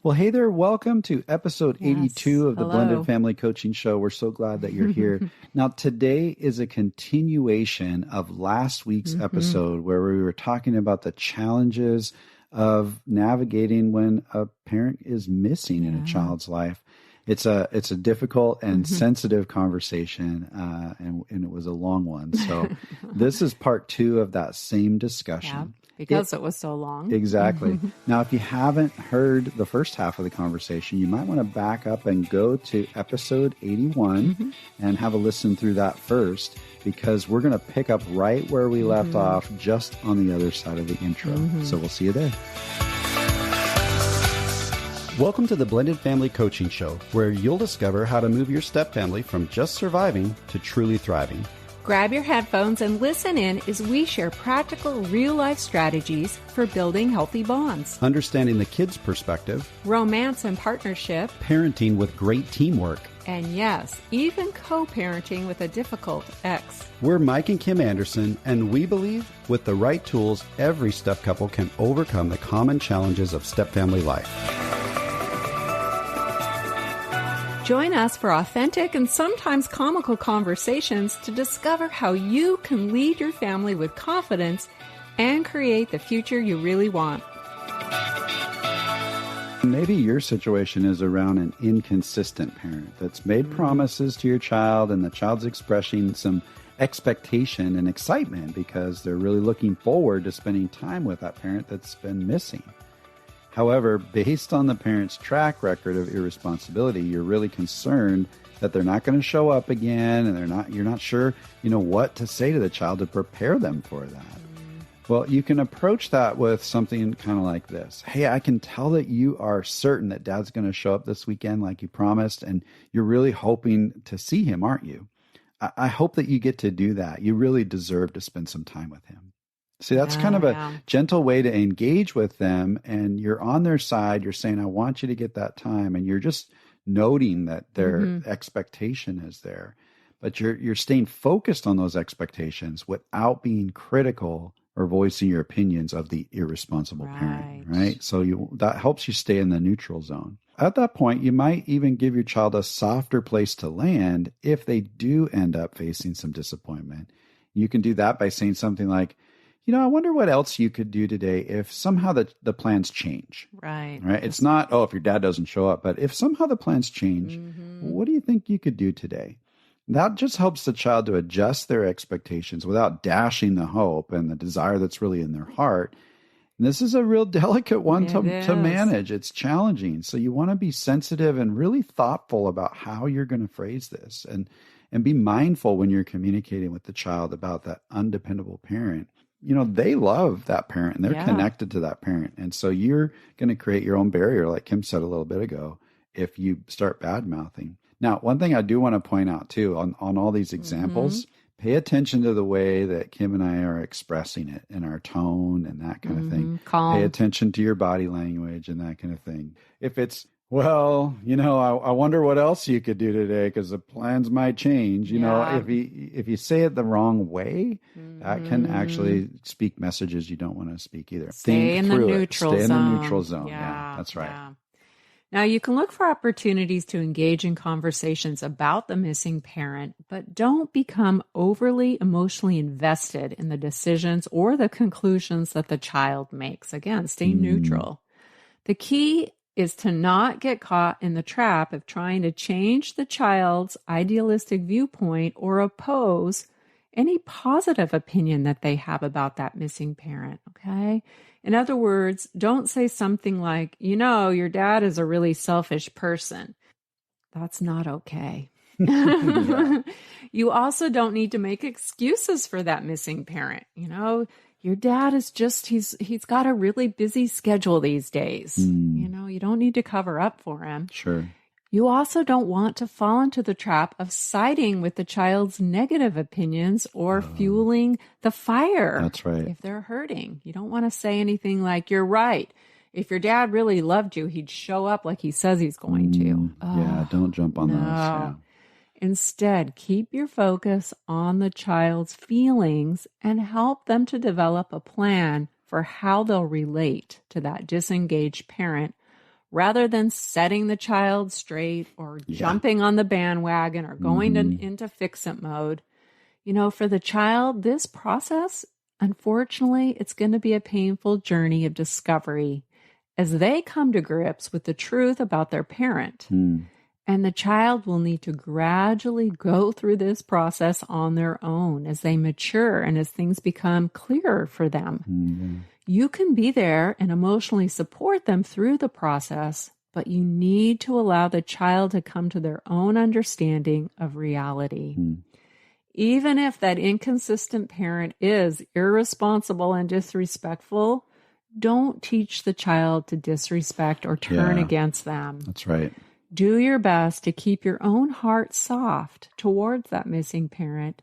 Well, hey there. Welcome to episode 82 of the Hello. Blended Family Coaching Show. We're so glad that you're here. Now, today is a continuation of last week's episode where we were talking about the challenges of navigating when a parent is missing in a child's life. It's a difficult and sensitive conversation, and it was a long one. So this is part 2 of that same discussion. Because it was so long. Exactly. Now, if you haven't heard the first half of the conversation, you might want to back up and go to episode 81 and have a listen through that first, because we're going to pick up right where we left off, just on the other side of the intro. So we'll see you there. Welcome to the Blended Family Coaching Show, where you'll discover how to move your step family from just surviving to truly thriving. Grab your headphones and listen in as we share practical, real-life strategies for building healthy bonds, Understanding the kids' perspective, romance and partnership, parenting with great teamwork. and yes, even co-parenting with a difficult ex. We're Mike and Kim Anderson, and we believe with the right tools, every step couple can overcome the common challenges of step family life. Join us for authentic and sometimes comical conversations to discover how you can lead your family with confidence and create the future you really want. Maybe your situation is around an inconsistent parent that's made promises to your child, and the child's expressing some expectation and excitement because they're really looking forward to spending time with that parent that's been missing. However, based on the parent's track record of irresponsibility, you're really concerned that they're not going to show up again, and you're not sure, what to say to the child to prepare them for that. Well, you can approach that with something kind of like this. Hey, I can tell that you are certain that Dad's going to show up this weekend like you promised, and you're really hoping to see him, aren't you? I hope that you get to do that. You really deserve to spend some time with him. See, that's kind of a gentle way to engage with them, and you're on their side. You're saying, I want you to get that time, and you're just noting that their expectation is there. But you're staying focused on those expectations without being critical or voicing your opinions of the irresponsible parent, right? So that helps you stay in the neutral zone. At that point, you might even give your child a softer place to land if they do end up facing some disappointment. You can do that by saying something like, I wonder what else you could do today if somehow the plans change. Right. It's not, if your dad doesn't show up, but if somehow the plans change, what do you think you could do today? That just helps the child to adjust their expectations without dashing the hope and the desire that's really in their heart. And this is a real delicate one to manage. It's challenging. So you want to be sensitive and really thoughtful about how you're going to phrase this, and be mindful when you're communicating with the child about that undependable parent. They love that parent and they're connected to that parent. And so you're going to create your own barrier, like Kim said a little bit ago, if you start bad-mouthing. Now, one thing I do want to point out too, on all these examples, pay attention to the way that Kim and I are expressing it, and our tone and that kind of thing. Calm. Pay attention to your body language and that kind of thing. If it's, I wonder what else you could do today because the plans might change. If you say it the wrong way, that can actually speak messages you don't want to speak either. Stay in the neutral zone. Stay in the neutral zone. Yeah, that's right. Yeah. Now, you can look for opportunities to engage in conversations about the missing parent, but don't become overly emotionally invested in the decisions or the conclusions that the child makes. Again, stay neutral. The key is to not get caught in the trap of trying to change the child's idealistic viewpoint or oppose any positive opinion that they have about that missing parent, okay? In other words, don't say something like, your dad is a really selfish person. That's not okay. You also don't need to make excuses for that missing parent. Your dad is just, he's got a really busy schedule these days. You don't need to cover up for him. Sure. You also don't want to fall into the trap of siding with the child's negative opinions or fueling the fire. That's right. If they're hurting. You don't want to say anything like, you're right. If your dad really loved you, he'd show up like he says he's going to. Don't jump on those. Yeah. Instead, keep your focus on the child's feelings and help them to develop a plan for how they'll relate to that disengaged parent rather than setting the child straight or jumping on the bandwagon or going into fix-it mode. For the child, this process, unfortunately, it's going to be a painful journey of discovery as they come to grips with the truth about their parent. And the child will need to gradually go through this process on their own as they mature and as things become clearer for them. You can be there and emotionally support them through the process, but you need to allow the child to come to their own understanding of reality. Even if that inconsistent parent is irresponsible and disrespectful, don't teach the child to disrespect or turn against them. That's right. Do your best to keep your own heart soft towards that missing parent,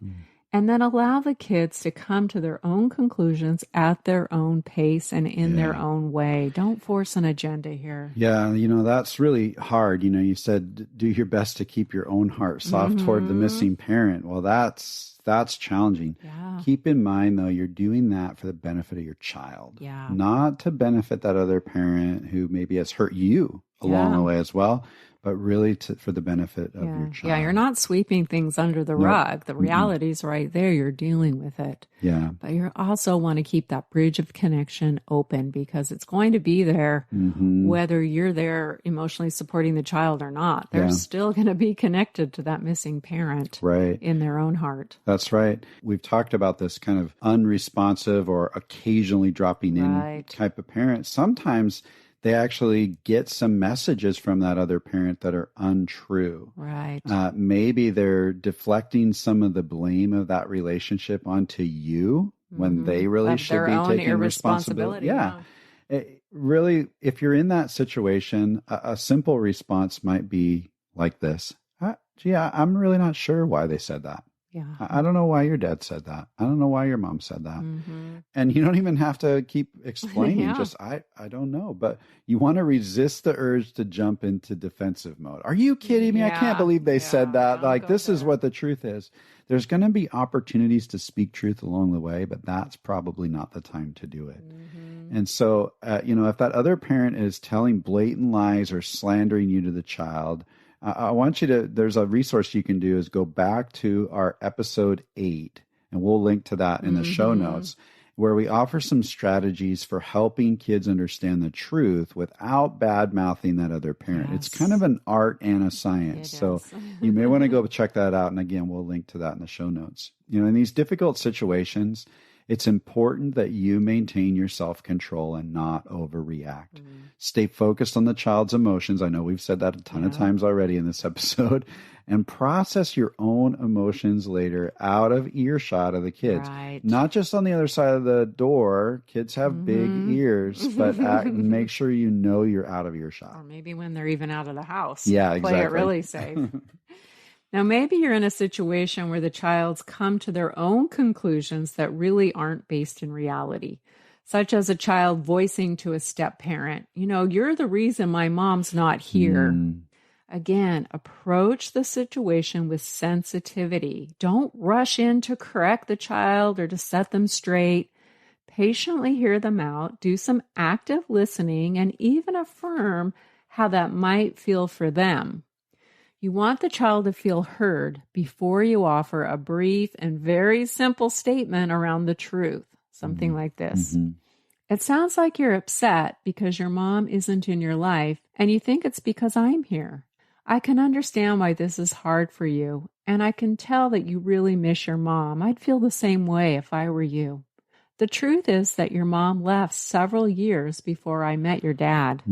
and then allow the kids to come to their own conclusions at their own pace and in their own way. Don't force an agenda here. Yeah, that's really hard. You said do your best to keep your own heart soft toward the missing parent. Well, that's challenging. Yeah. Keep in mind, though, you're doing that for the benefit of your child, not to benefit that other parent who maybe has hurt you along the way as well, but really for the benefit of your child. Yeah, you're not sweeping things under the rug. The reality's right there. You're dealing with it. Yeah. But you also want to keep that bridge of connection open because it's going to be there whether you're there emotionally supporting the child or not. They're still going to be connected to that missing parent in their own heart. That's right. We've talked about this kind of unresponsive or occasionally dropping in type of parent. Sometimes they actually get some messages from that other parent that are untrue. Right. Maybe they're deflecting some of the blame of that relationship onto you when they really should be taking responsibility. Yeah. Really, if you're in that situation, a simple response might be like this. I'm really not sure why they said that. Yeah. I don't know why your dad said that. I don't know why your mom said that. And you don't even have to keep explaining. Just, I don't know. But you want to resist the urge to jump into defensive mode. Are you kidding me? I can't believe they said that. Like, this is what the truth is. There's going to be opportunities to speak truth along the way, but that's probably not the time to do it. And so, if that other parent is telling blatant lies or slandering you to the child, I want you to, there's a resource you can do is go back to our episode 8, and we'll link to that in the show notes, where we offer some strategies for helping kids understand the truth without bad-mouthing that other parent. It's kind of an art and a science. So you may want to go check that out. And again, we'll link to that in the show notes. In these difficult situations, it's important that you maintain your self-control and not overreact. Stay focused on the child's emotions. I know we've said that a ton of times already in this episode. And process your own emotions later out of earshot of the kids. Not just on the other side of the door. Kids have big ears, but make sure you're out of earshot. Or maybe when they're even out of the house. Yeah, exactly. Play it really safe. Now, maybe you're in a situation where the child's come to their own conclusions that really aren't based in reality, such as a child voicing to a step-parent, you're the reason my mom's not here. Again, approach the situation with sensitivity. Don't rush in to correct the child or to set them straight. Patiently hear them out, do some active listening, and even affirm how that might feel for them. You want the child to feel heard before you offer a brief and very simple statement around the truth, something like this. It sounds like you're upset because your mom isn't in your life, and you think it's because I'm here. I can understand why this is hard for you, and I can tell that you really miss your mom. I'd feel the same way if I were you. The truth is that your mom left several years before I met your dad.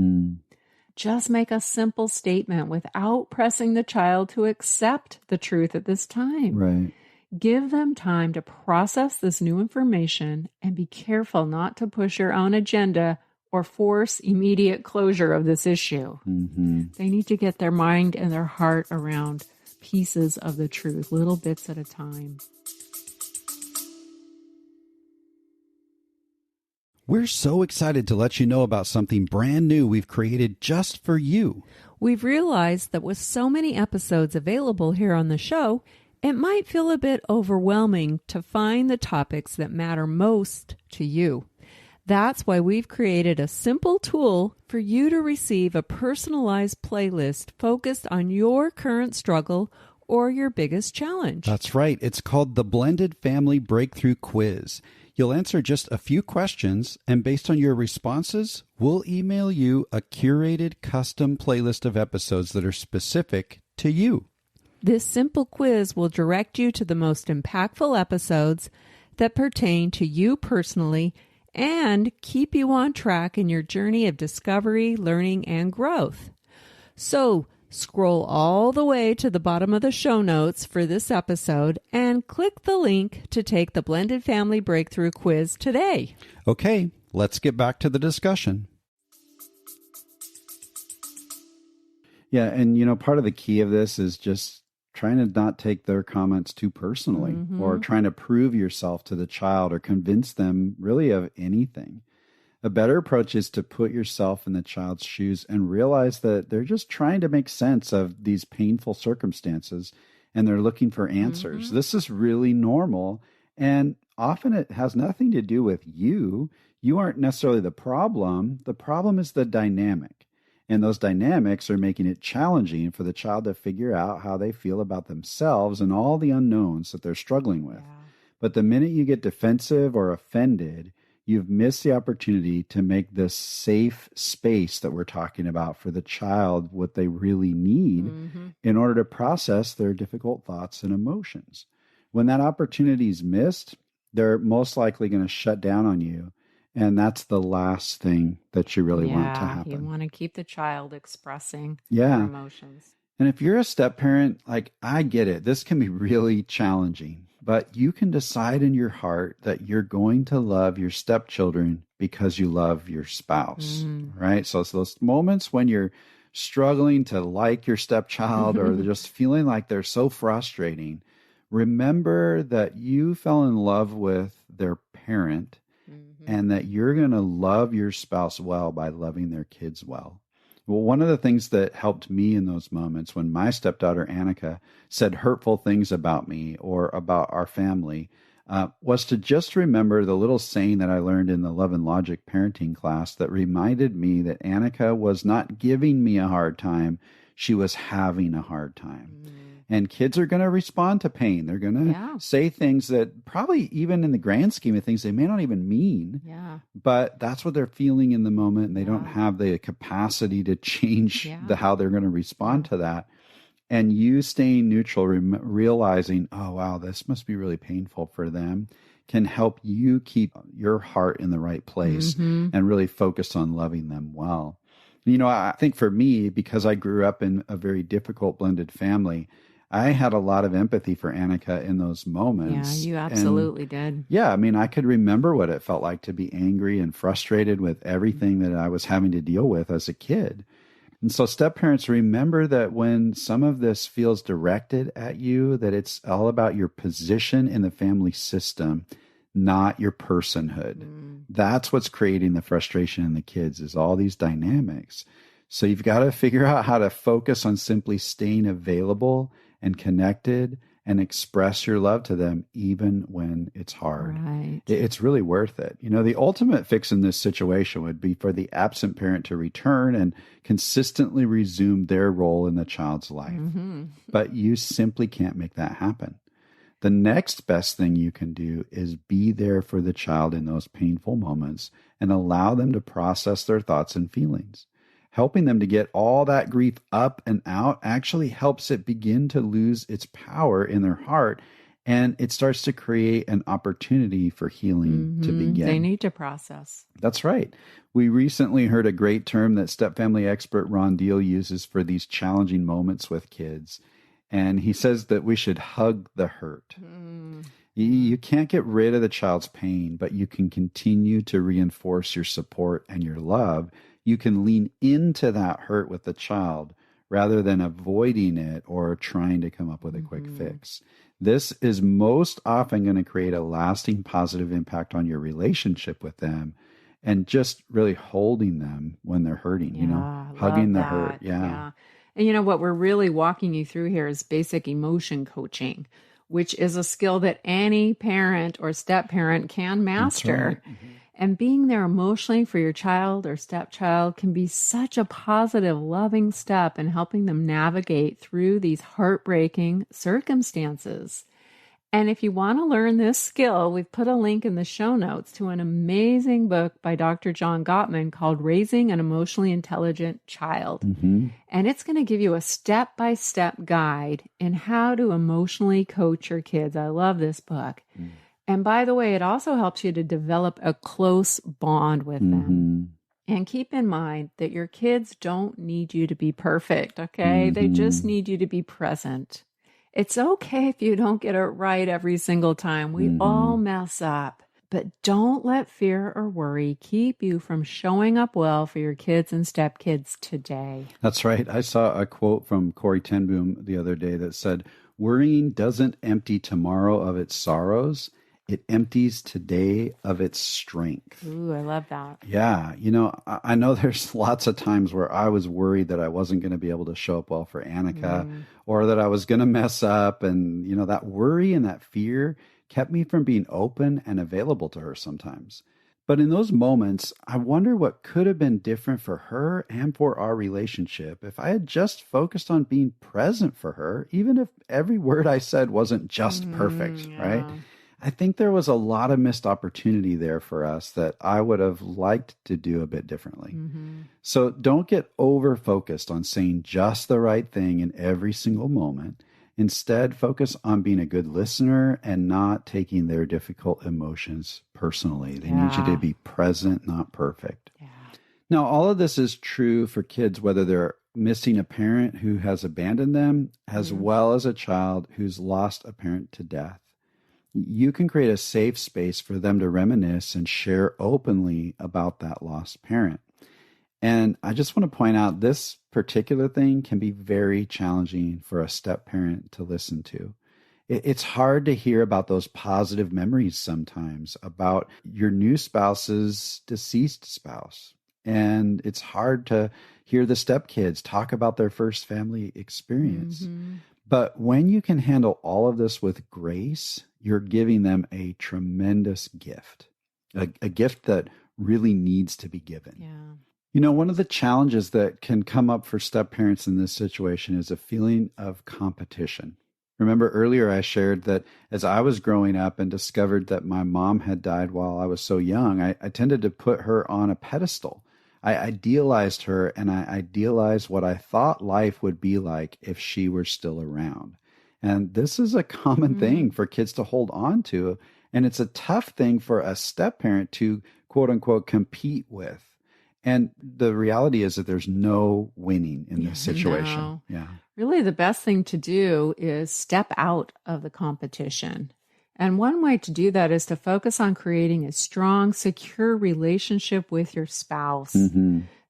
Just make a simple statement without pressing the child to accept the truth at this time. Give them time to process this new information and be careful not to push your own agenda or force immediate closure of this issue. They need to get their mind and their heart around pieces of the truth, little bits at a time. We're so excited to let you know about something brand new we've created just for you. We've realized that with so many episodes available here on the show, it might feel a bit overwhelming to find the topics that matter most to you. That's why we've created a simple tool for you to receive a personalized playlist focused on your current struggle or your biggest challenge. That's right. It's called the Blended Family Breakthrough Quiz. You'll answer just a few questions, and based on your responses, we'll email you a curated custom playlist of episodes that are specific to you. This simple quiz will direct you to the most impactful episodes that pertain to you personally and keep you on track in your journey of discovery, learning, and growth. So, scroll all the way to the bottom of the show notes for this episode and click the link to take the Blended Family Breakthrough Quiz today. Okay, let's get back to the discussion. Yeah, and part of the key of this is just trying to not take their comments too personally or trying to prove yourself to the child or convince them really of anything. A better approach is to put yourself in the child's shoes and realize that they're just trying to make sense of these painful circumstances and they're looking for answers. This is really normal, and often it has nothing to do with you. You aren't necessarily the problem. The problem is the dynamic. And those dynamics are making it challenging for the child to figure out how they feel about themselves and all the unknowns that they're struggling with. Yeah. But the minute you get defensive or offended, you've missed the opportunity to make this safe space that we're talking about for the child what they really need in order to process their difficult thoughts and emotions. When that opportunity is missed, they're most likely going to shut down on you. And that's the last thing that you really want to happen. You want to keep the child expressing their emotions. And if you're a step parent, I get it. This can be really challenging, but you can decide in your heart that you're going to love your stepchildren because you love your spouse, right? So it's those moments when you're struggling to like your stepchild or just feeling like they're so frustrating, remember that you fell in love with their parent and that you're going to love your spouse well by loving their kids well. Well, one of the things that helped me in those moments when my stepdaughter Annika said hurtful things about me or about our family was to just remember the little saying that I learned in the Love and Logic parenting class that reminded me that Annika was not giving me a hard time, she was having a hard time. And kids are going to respond to pain. They're going to say things that probably even in the grand scheme of things, they may not even mean. Yeah. But that's what they're feeling in the moment. And they don't have the capacity to change how they're going to respond to that. And you staying neutral, realizing, oh, wow, this must be really painful for them, can help you keep your heart in the right place and really focus on loving them well. I think for me, because I grew up in a very difficult blended family, I had a lot of empathy for Annika in those moments. Yeah, you absolutely did. Yeah, I could remember what it felt like to be angry and frustrated with everything that I was having to deal with as a kid. And so step-parents, remember that when some of this feels directed at you, that it's all about your position in the family system, not your personhood. That's what's creating the frustration in the kids, is all these dynamics. So you've got to figure out how to focus on simply staying available and connected and express your love to them even when it's hard. Right. It's really worth it. The ultimate fix in this situation would be for the absent parent to return and consistently resume their role in the child's life. But you simply can't make that happen. The next best thing you can do is be there for the child in those painful moments and allow them to process their thoughts and feelings. Helping them to get all that grief up and out actually helps it begin to lose its power in their heart, and it starts to create an opportunity for healing to begin. They need to process. That's right. We recently heard a great term that stepfamily expert Ron Deal uses for these challenging moments with kids, and he says that we should hug the hurt. You can't get rid of the child's pain, but you can continue to reinforce your support and your love. You can lean into that hurt with the child rather than avoiding it or trying to come up with a quick fix. This is most often going to create a lasting positive impact on your relationship with them and just really holding them when they're hurting, hugging the hurt. Yeah. And what we're really walking you through here is basic emotion coaching, which is a skill that any parent or step parent can master. And being there emotionally for your child or stepchild can be such a positive, loving step in helping them navigate through these heartbreaking circumstances. And if you want to learn this skill, we've put a link in the show notes to an amazing book by Dr. John Gottman called Raising an Emotionally Intelligent Child. Mm-hmm. And it's going to give you a step-by-step guide in how to emotionally coach your kids. I love this book. Mm. And by the way, it also helps you to develop a close bond with them. And keep in mind that your kids don't need you to be perfect, okay? They just need you to be present. It's okay if you don't get it right every single time. We all mess up. But don't let fear or worry keep you from showing up well for your kids and stepkids today. That's right. I saw a quote from Corrie ten Boom the other day that said, "Worrying doesn't empty tomorrow of its sorrows. It empties today of its strength." Ooh, I love that. Yeah. I know there's lots of times where I was worried that I wasn't going to be able to show up well for Annika or that I was going to mess up. And, that worry and that fear kept me from being open and available to her sometimes. But in those moments, I wonder what could have been different for her and for our relationship if I had just focused on being present for her, even if every word I said wasn't just perfect, right? I think there was a lot of missed opportunity there for us that I would have liked to do a bit differently. So don't get over focused on saying just the right thing in every single moment. Instead, focus on being a good listener and not taking their difficult emotions personally. They need you to be present, not perfect. Now, all of this is true for kids, whether they're missing a parent who has abandoned them, as well as a child who's lost a parent to death. You can create a safe space for them to reminisce and share openly about that lost parent. And I just want to point out this particular thing can be very challenging for a step parent to listen to. It's hard to hear about those positive memories sometimes about your new spouse's deceased spouse. And it's hard to hear the stepkids talk about their first family experience. But when you can handle all of this with grace, you're giving them a tremendous gift, a gift that really needs to be given. One of the challenges that can come up for step parents in this situation is a feeling of competition. Remember earlier I shared that as I was growing up and discovered that my mom had died while I was so young, I tended to put her on a pedestal. I idealized her and I idealized what I thought life would be like if she were still around. And this is a common thing for kids to hold on to. And it's a tough thing for a step parent to, quote unquote, compete with. And the reality is that there's no winning in this situation. No. Really, the best thing to do is step out of the competition. And one way to do that is to focus on creating a strong, secure relationship with your spouse.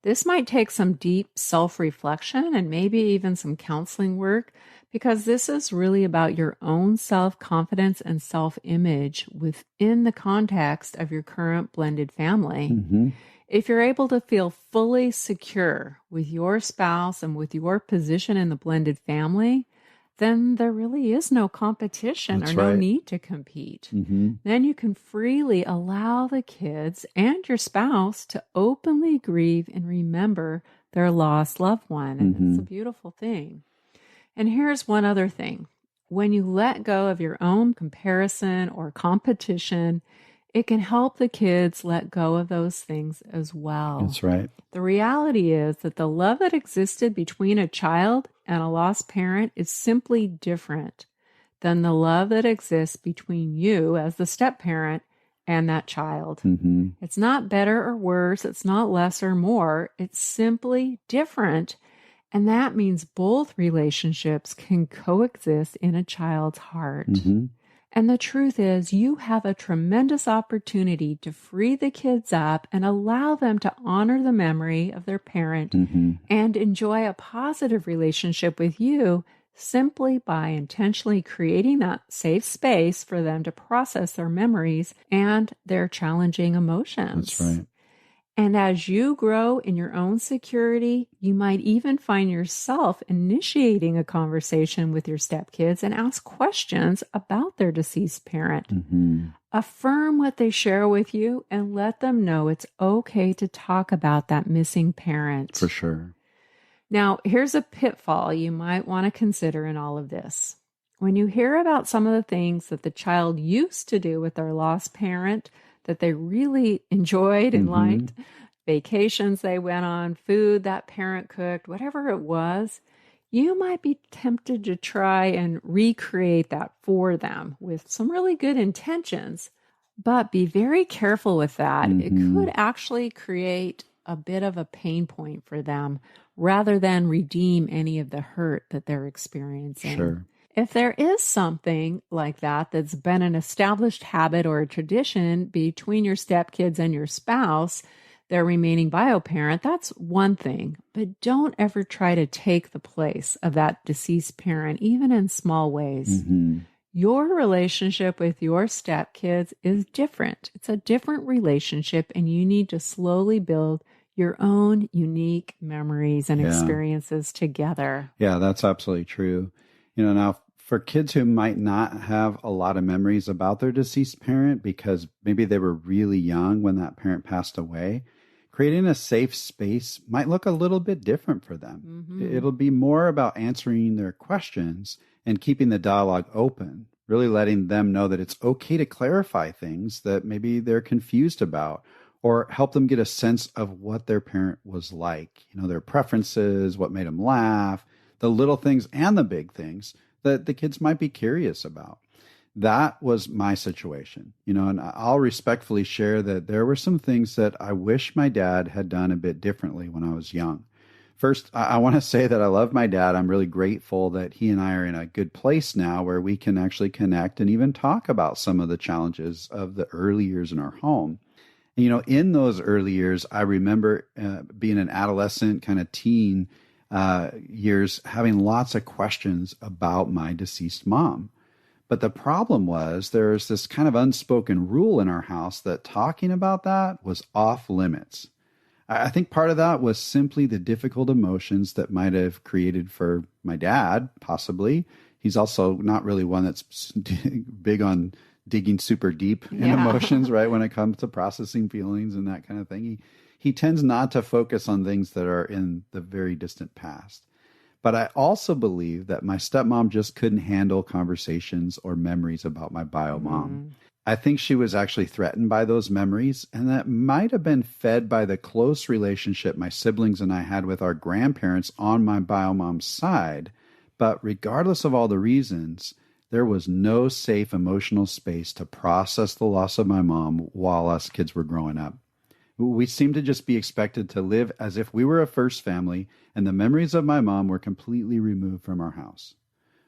This might take some deep self-reflection and maybe even some counseling work, because this is really about your own self-confidence and self-image within the context of your current blended family. If you're able to feel fully secure with your spouse and with your position in the blended family, then there really is no competition no need to compete. Then you can freely allow the kids and your spouse to openly grieve and remember their lost loved one. And it's a beautiful thing. And here's one other thing. When you let go of your own comparison or competition, it can help the kids let go of those things as well. That's right. The reality is that the love that existed between a child and a lost parent is simply different than the love that exists between you as the step parent and that child. It's not better or worse. It's not less or more. It's simply different. And that means both relationships can coexist in a child's heart. And the truth is, you have a tremendous opportunity to free the kids up and allow them to honor the memory of their parent and enjoy a positive relationship with you simply by intentionally creating that safe space for them to process their memories and their challenging emotions. That's right. And as you grow in your own security, you might even find yourself initiating a conversation with your stepkids and ask questions about their deceased parent. Affirm what they share with you and let them know it's okay to talk about that missing parent. For sure. Now, here's a pitfall you might want to consider in all of this. When you hear about some of the things that the child used to do with their lost parent that they really enjoyed and liked, vacations they went on, food that parent cooked, whatever it was, you might be tempted to try and recreate that for them with some really good intentions. But be very careful with that. It could actually create a bit of a pain point for them rather than redeem any of the hurt that they're experiencing. Sure. If there is something like that that's been an established habit or a tradition between your stepkids and your spouse, their remaining bio parent, that's one thing. But don't ever try to take the place of that deceased parent, even in small ways. Your relationship with your stepkids is different. It's a different relationship, and you need to slowly build your own unique memories and experiences together. Yeah, that's absolutely true. Now for kids who might not have a lot of memories about their deceased parent because maybe they were really young when that parent passed away, creating a safe space might look a little bit different for them. It'll be more about answering their questions and keeping the dialogue open, really letting them know that it's okay to clarify things that maybe they're confused about, or help them get a sense of what their parent was like, their preferences, what made them laugh, the little things and the big things that the kids might be curious about. That was my situation, and I'll respectfully share that there were some things that I wish my dad had done a bit differently when I was young. First, I want to say that I love my dad. I'm really grateful that he and I are in a good place now where we can actually connect and even talk about some of the challenges of the early years in our home. In those early years, I remember being an adolescent, kind of teen years, having lots of questions about my deceased mom. But the problem was there's this kind of unspoken rule in our house that talking about that was off limits. I think part of that was simply the difficult emotions that might have created for my dad, possibly. He's also not really one that's big on digging super deep in emotions, right? When it comes to processing feelings and that kind of thing. He tends not to focus on things that are in the very distant past. But I also believe that my stepmom just couldn't handle conversations or memories about my bio mom. I think she was actually threatened by those memories, and that might have been fed by the close relationship my siblings and I had with our grandparents on my bio mom's side. But regardless of all the reasons, there was no safe emotional space to process the loss of my mom while us kids were growing up. We seemed to just be expected to live as if we were a first family, and the memories of my mom were completely removed from our house.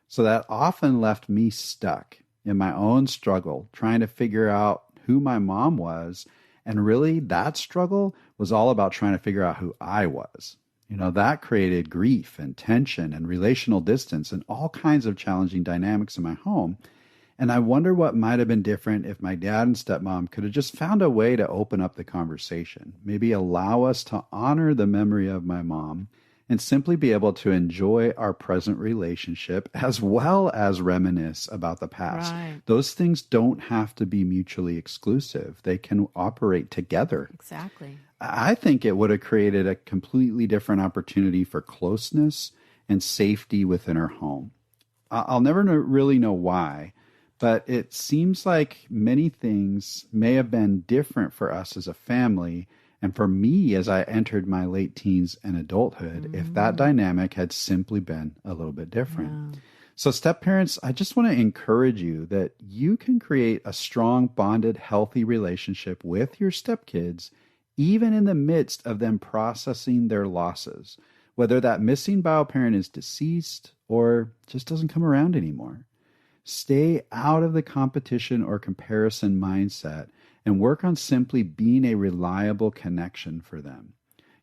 So that often left me stuck in my own struggle, trying to figure out who my mom was. And really, that struggle was all about trying to figure out who I was. That created grief and tension and relational distance and all kinds of challenging dynamics in my home. And I wonder what might have been different if my dad and stepmom could have just found a way to open up the conversation, maybe allow us to honor the memory of my mom and simply be able to enjoy our present relationship as well as reminisce about the past. Right. Those things don't have to be mutually exclusive. They can operate together. Exactly. I think it would have created a completely different opportunity for closeness and safety within our home. I'll never really know why, but it seems like many things may have been different for us as a family and for me as I entered my late teens and adulthood, if that dynamic had simply been a little bit different. Yeah. So step-parents, I just want to encourage you that you can create a strong, bonded, healthy relationship with your stepkids, even in the midst of them processing their losses, whether that missing bio parent is deceased or just doesn't come around anymore. Stay out of the competition or comparison mindset and work on simply being a reliable connection for them.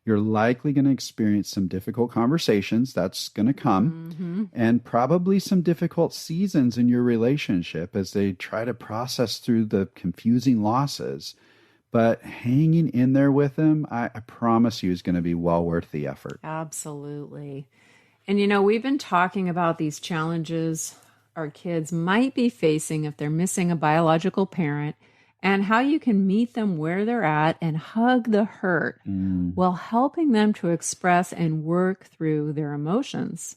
You're likely going to experience some difficult conversations. That's going to come. And probably some difficult seasons in your relationship as they try to process through the confusing losses. But hanging in there with them, I promise you, is going to be well worth the effort. Absolutely. And we've been talking about these challenges our kids might be facing if they're missing a biological parent. and how you can meet them where they're at and hug the hurt while helping them to express and work through their emotions.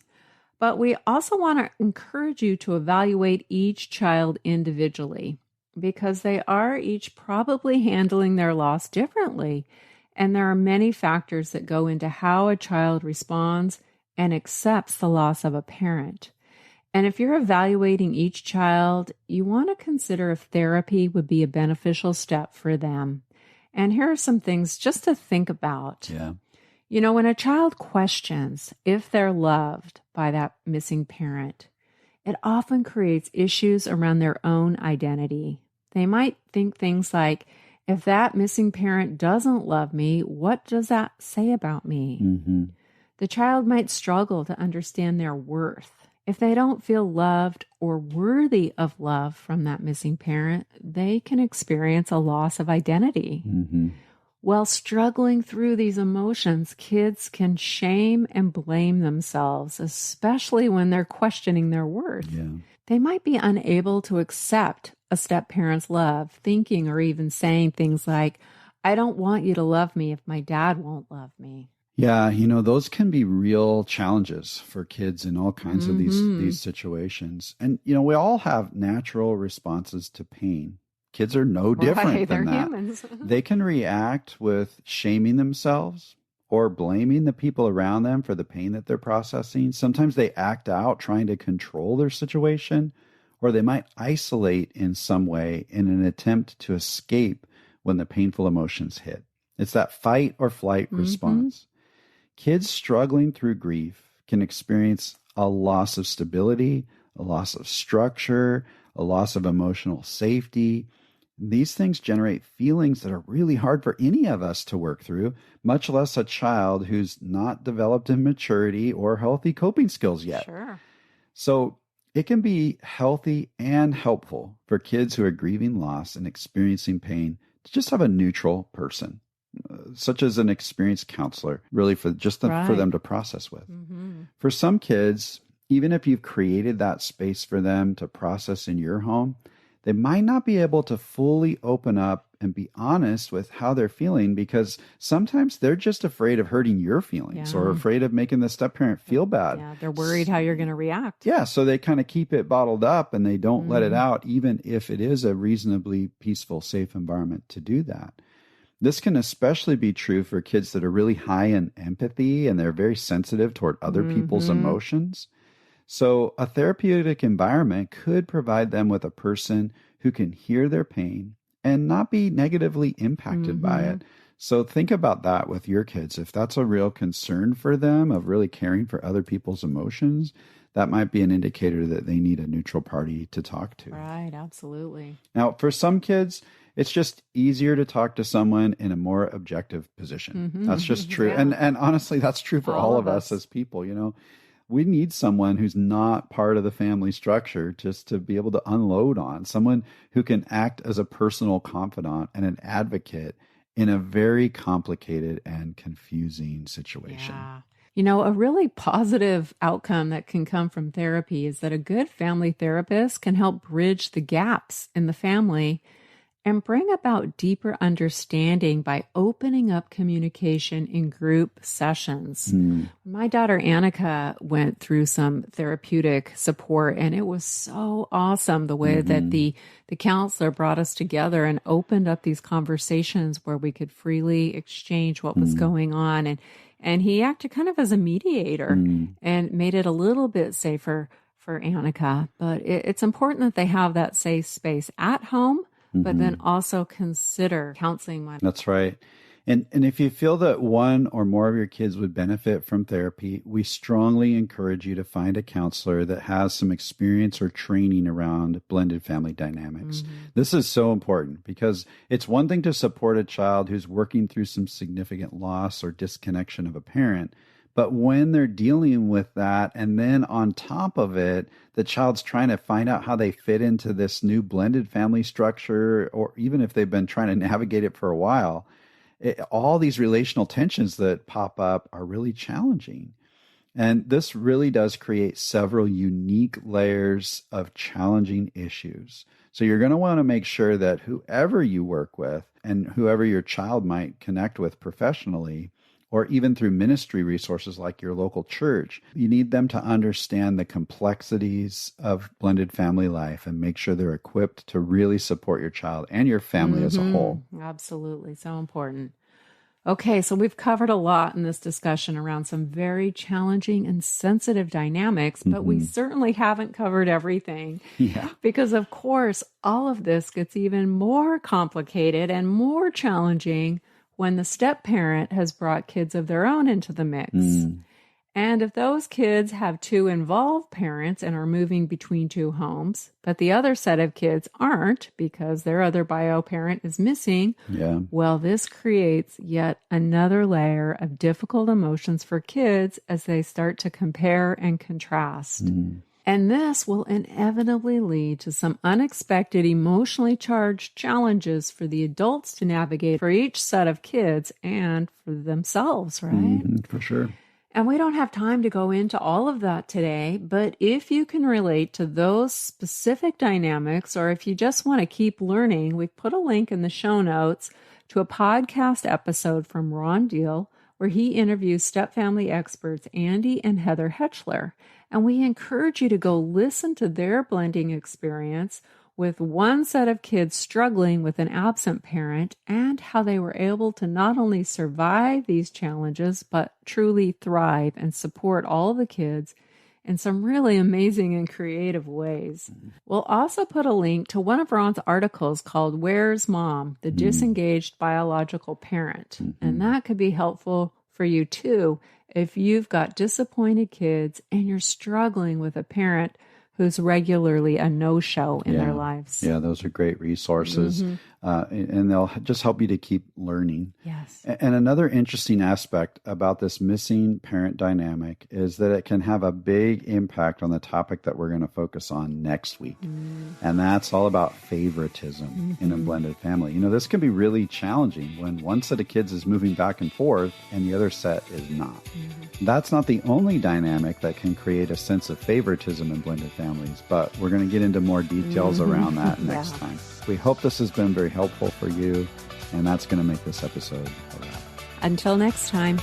But we also want to encourage you to evaluate each child individually because they are each probably handling their loss differently. And there are many factors that go into how a child responds and accepts the loss of a parent. And if you're evaluating each child, you want to consider if therapy would be a beneficial step for them. And here are some things just to think about. Yeah. You know, when a child questions if they're loved by that missing parent, it often creates issues around their own identity. They might think things like, if that missing parent doesn't love me, what does that say about me? Mm-hmm. The child might struggle to understand their worth. If they don't feel loved or worthy of love from that missing parent, they can experience a loss of identity. Mm-hmm. While struggling through these emotions, kids can shame and blame themselves, especially when they're questioning their worth. Yeah. They might be unable to accept a step-parent's love, thinking or even saying things like, I don't want you to love me if my dad won't love me. Yeah, those can be real challenges for kids in all kinds of these situations. And, we all have natural responses to pain. Kids are no different than they're that. Humans. They can react with shaming themselves or blaming the people around them for the pain that they're processing. Sometimes they act out trying to control their situation, or they might isolate in some way in an attempt to escape when the painful emotions hit. It's that fight or flight response. Kids struggling through grief can experience a loss of stability, a loss of structure, a loss of emotional safety. These things generate feelings that are really hard for any of us to work through, much less a child who's not developed in maturity or healthy coping skills yet. Sure. So it can be healthy and helpful for kids who are grieving loss and experiencing pain to just have a neutral person, such as an experienced counselor, really for them to process with. For some kids, even if you've created that space for them to process in your home, they might not be able to fully open up and be honest with how they're feeling because sometimes they're just afraid of hurting your feelings or afraid of making the step-parent feel bad. Yeah, they're worried how you're going to react. Yeah, so they kind of keep it bottled up and they don't let it out, even if it is a reasonably peaceful, safe environment to do that. This can especially be true for kids that are really high in empathy and they're very sensitive toward other people's emotions. So a therapeutic environment could provide them with a person who can hear their pain and not be negatively impacted by it. So think about that with your kids. If that's a real concern for them of really caring for other people's emotions, that might be an indicator that they need a neutral party to talk to. Right, absolutely. Now, for some kids, it's just easier to talk to someone in a more objective position. That's just true. Yeah. And honestly, that's true for all of us as people, We need someone who's not part of the family structure just to be able to unload on, someone who can act as a personal confidant and an advocate in a very complicated and confusing situation. Yeah. A really positive outcome that can come from therapy is that a good family therapist can help bridge the gaps in the family and bring about deeper understanding by opening up communication in group sessions. My daughter Annika went through some therapeutic support, and it was so awesome the way that the counselor brought us together and opened up these conversations where we could freely exchange what was going on. And he acted kind of as a mediator and made it a little bit safer for Annika. But it's important that they have that safe space at home, but then also consider counseling. That's right. And if you feel that one or more of your kids would benefit from therapy, we strongly encourage you to find a counselor that has some experience or training around blended family dynamics. This is so important because it's one thing to support a child who's working through some significant loss or disconnection of a parent, but when they're dealing with that, and then on top of it, the child's trying to find out how they fit into this new blended family structure, or even if they've been trying to navigate it for a while, all these relational tensions that pop up are really challenging. And this really does create several unique layers of challenging issues. So you're going to want to make sure that whoever you work with and whoever your child might connect with professionally, or even through ministry resources like your local church, you need them to understand the complexities of blended family life and make sure they're equipped to really support your child and your family as a whole. Absolutely. So important. Okay, so we've covered a lot in this discussion around some very challenging and sensitive dynamics, but we certainly haven't covered everything. Yeah. Because, of course, all of this gets even more complicated and more challenging when the step-parent has brought kids of their own into the mix. And if those kids have two involved parents and are moving between two homes, but the other set of kids aren't because their other bio parent is missing, well, this creates yet another layer of difficult emotions for kids as they start to compare and contrast. And this will inevitably lead to some unexpected emotionally charged challenges for the adults to navigate for each set of kids and for themselves, right? For sure. And we don't have time to go into all of that today, but if you can relate to those specific dynamics, or if you just want to keep learning, we've put a link in the show notes to a podcast episode from Ron Deal, where he interviews stepfamily experts Andy and Heather Hetchler. And we encourage you to go listen to their blending experience with one set of kids struggling with an absent parent and how they were able to not only survive these challenges, but truly thrive and support all the kids in some really amazing and creative ways. We'll also put a link to one of Ron's articles called Where's Mom? The Disengaged Biological Parent. And that could be helpful for you too if you've got disappointed kids and you're struggling with a parent who's regularly a no-show in their lives. Yeah, those are great resources. And they'll just help you to keep learning. Yes. And another interesting aspect about this missing parent dynamic is that it can have a big impact on the topic that we're going to focus on next week. And that's all about favoritism in a blended family. You know, this can be really challenging when one set of kids is moving back and forth and the other set is not. That's not the only dynamic that can create a sense of favoritism in blended families, but we're going to get into more details around that next time. We hope this has been very helpful for you, and that's going to make this episode a wrap. Until next time.